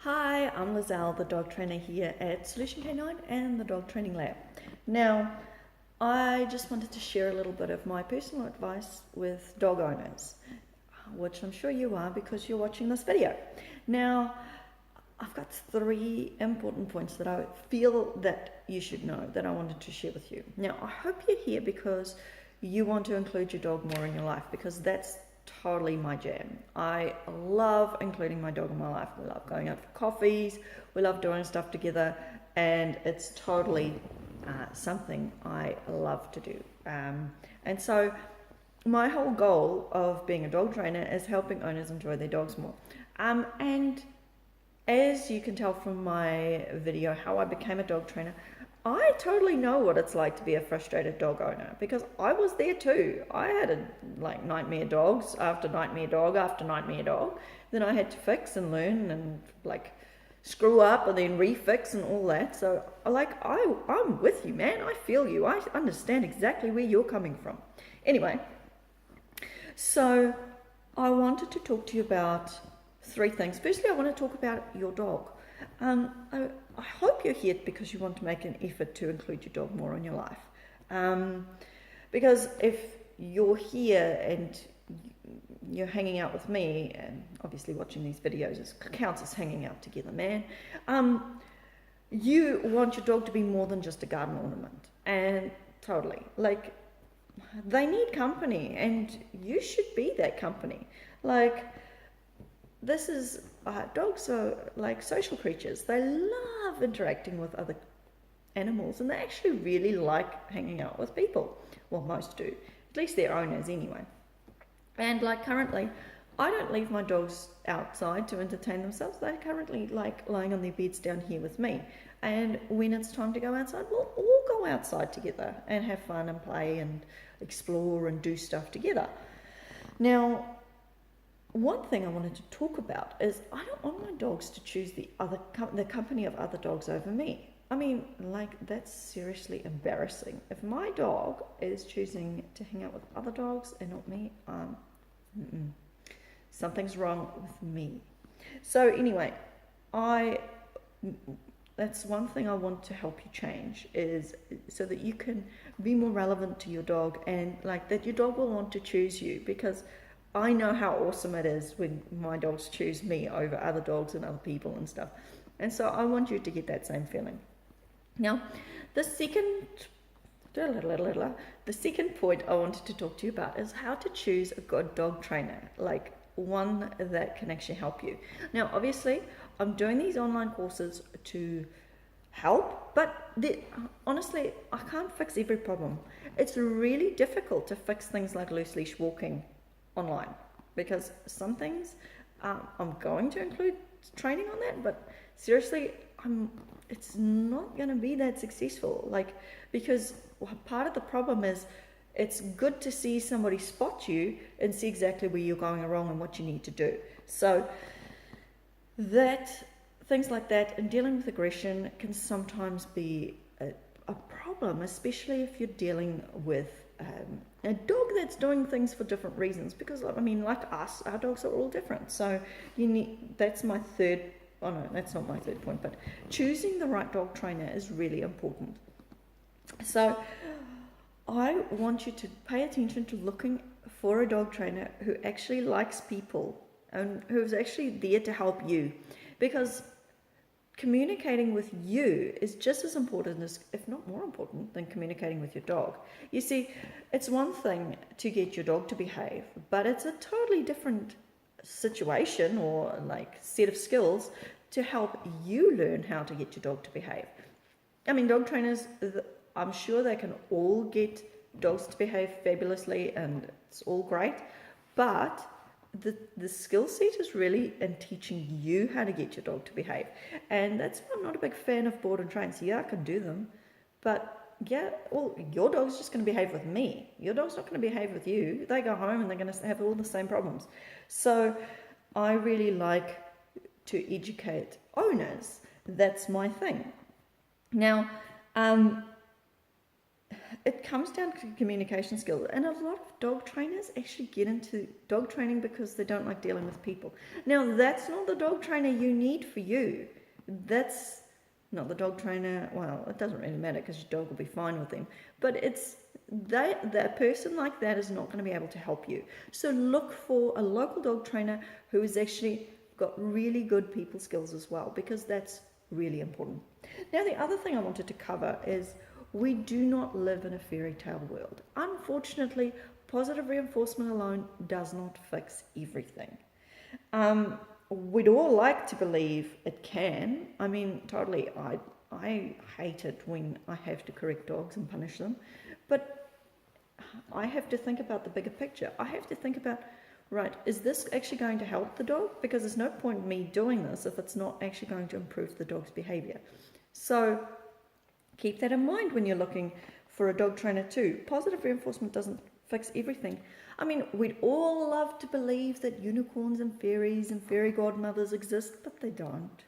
Hi, I'm Luzelle, the dog trainer here at Solution K9 and the Dog Training Lab. Now, I just wanted to share a little bit of my personal advice with dog owners, which I'm sure you are because you're watching this video. Now, I've got 3 important points that I feel that you should know that I wanted to share with you. Now, I hope you're here because you want to include your dog more in your life, because that's totally my jam. I love including my dog in my life. We love going out for coffees, we love doing stuff together, and it's totally something I love to do. And so my whole goal of being a dog trainer is helping owners enjoy their dogs more. And as you can tell from my video, how I became a dog trainer, I totally know what it's like to be a frustrated dog owner, because I was there too. I had nightmare dogs after nightmare dog after nightmare dog. Then I had to fix and learn and screw up and then refix and all that. So I'm with you, man. I feel you. I understand exactly where you're coming from. Anyway, so I wanted to talk to you about 3 things. Firstly, I want to talk about your dog. I hope you're here because you want to make an effort to include your dog more in your life. Because if you're here and you're hanging out with me, and obviously watching these videos counts as hanging out together, man. You want your dog to be more than just a garden ornament, and totally, they need company, and you should be that company. Dogs are like social creatures. They love interacting with other animals, and they actually really like hanging out with people. Well, most do, at least their owners anyway. And currently, I don't leave my dogs outside to entertain themselves. They currently like lying on their beds down here with me. And when it's time to go outside, we'll all go outside together and have fun and play and explore and do stuff together. Now, one thing I wanted to talk about is I don't want my dogs to choose the company of other dogs over me. I mean, that's seriously embarrassing. If my dog is choosing to hang out with other dogs and not me, something's wrong with me. So anyway, that's one thing I want to help you change, is so that you can be more relevant to your dog, and that your dog will want to choose you, because I know how awesome it is when my dogs choose me over other dogs and other people and stuff. And so I want you to get that same feeling. Now, the second point I wanted to talk to you about is how to choose a good dog trainer, one that can actually help you. Now, obviously, I'm doing these online courses to help, but honestly, I can't fix every problem. It's really difficult to fix things like loose leash walking online, because some things I'm going to include training on that, but seriously, it's not going to be that successful, because part of the problem is it's good to see somebody spot you and see exactly where you're going wrong and what you need to do. So things like that and dealing with aggression can sometimes be a problem, especially if you're dealing with a dog that's doing things for different reasons, because like us, our dogs are all different. So that's my third. Oh no, that's not my third point, but choosing the right dog trainer is really important. So I want you to pay attention to looking for a dog trainer who actually likes people and who's actually there to help you, because communicating with you is just as important as, if not more important, than communicating with your dog. You see, it's one thing to get your dog to behave, but it's a totally different situation or set of skills to help you learn how to get your dog to behave. I mean, dog trainers, I'm sure they can all get dogs to behave fabulously and it's all great, but the skill set is really in teaching you how to get your dog to behave. And that's why I'm not a big fan of board and train. So yeah, I can do them, but yeah, well, your dog's just going to behave with me. Your dog's not going to behave with you. They go home and they're going to have all the same problems. So I really like to educate owners. That's my thing. Now, it comes down to communication skills, and a lot of dog trainers actually get into dog training because they don't like dealing with people. Now, that's not the dog trainer you need for you. That's not the dog trainer. Well, it doesn't really matter because your dog will be fine with them. But that person like that is not going to be able to help you. So look for a local dog trainer who has actually got really good people skills as well, because that's really important. Now, the other thing I wanted to cover is we do not live in a fairy tale world. Unfortunately, positive reinforcement alone does not fix everything. We'd all like to believe it can. I mean, totally, I hate it when I have to correct dogs and punish them, but I have to think about the bigger picture. I have to think about, right, is this actually going to help the dog? Because there's no point in me doing this if it's not actually going to improve the dog's behavior. So keep that in mind when you're looking for a dog trainer too. Positive reinforcement doesn't fix everything. I mean, we'd all love to believe that unicorns and fairy godmothers exist, but they don't.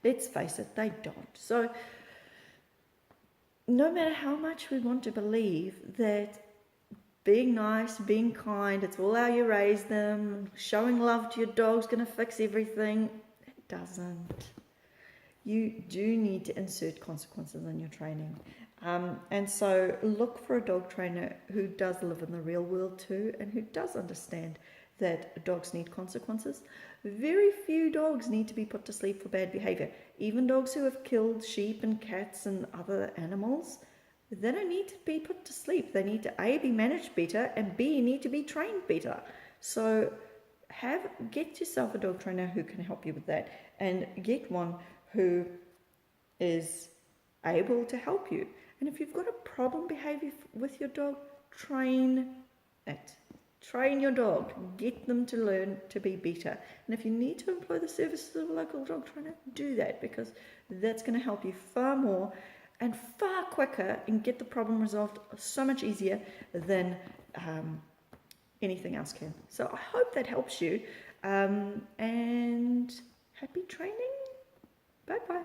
Let's face it, they don't. So no matter how much we want to believe that being nice, being kind, it's all how you raise them, showing love to your dog's going to fix everything, it doesn't. You do need to insert consequences in your training. And so look for a dog trainer who does live in the real world too, and who does understand that dogs need consequences. Very few dogs need to be put to sleep for bad behavior. Even dogs who have killed sheep and cats and other animals, they don't need to be put to sleep. They need to A, be managed better, and B, need to be trained better. So get yourself a dog trainer who can help you with that, and get one who is able to help you. And if you've got a problem behavior with your dog, train it. Train your dog. Get them to learn to be better. And if you need to employ the services of a local dog trainer, do that, because that's going to help you far more and far quicker, and get the problem resolved so much easier than anything else can. So I hope that helps you, and happy training. Bye-bye.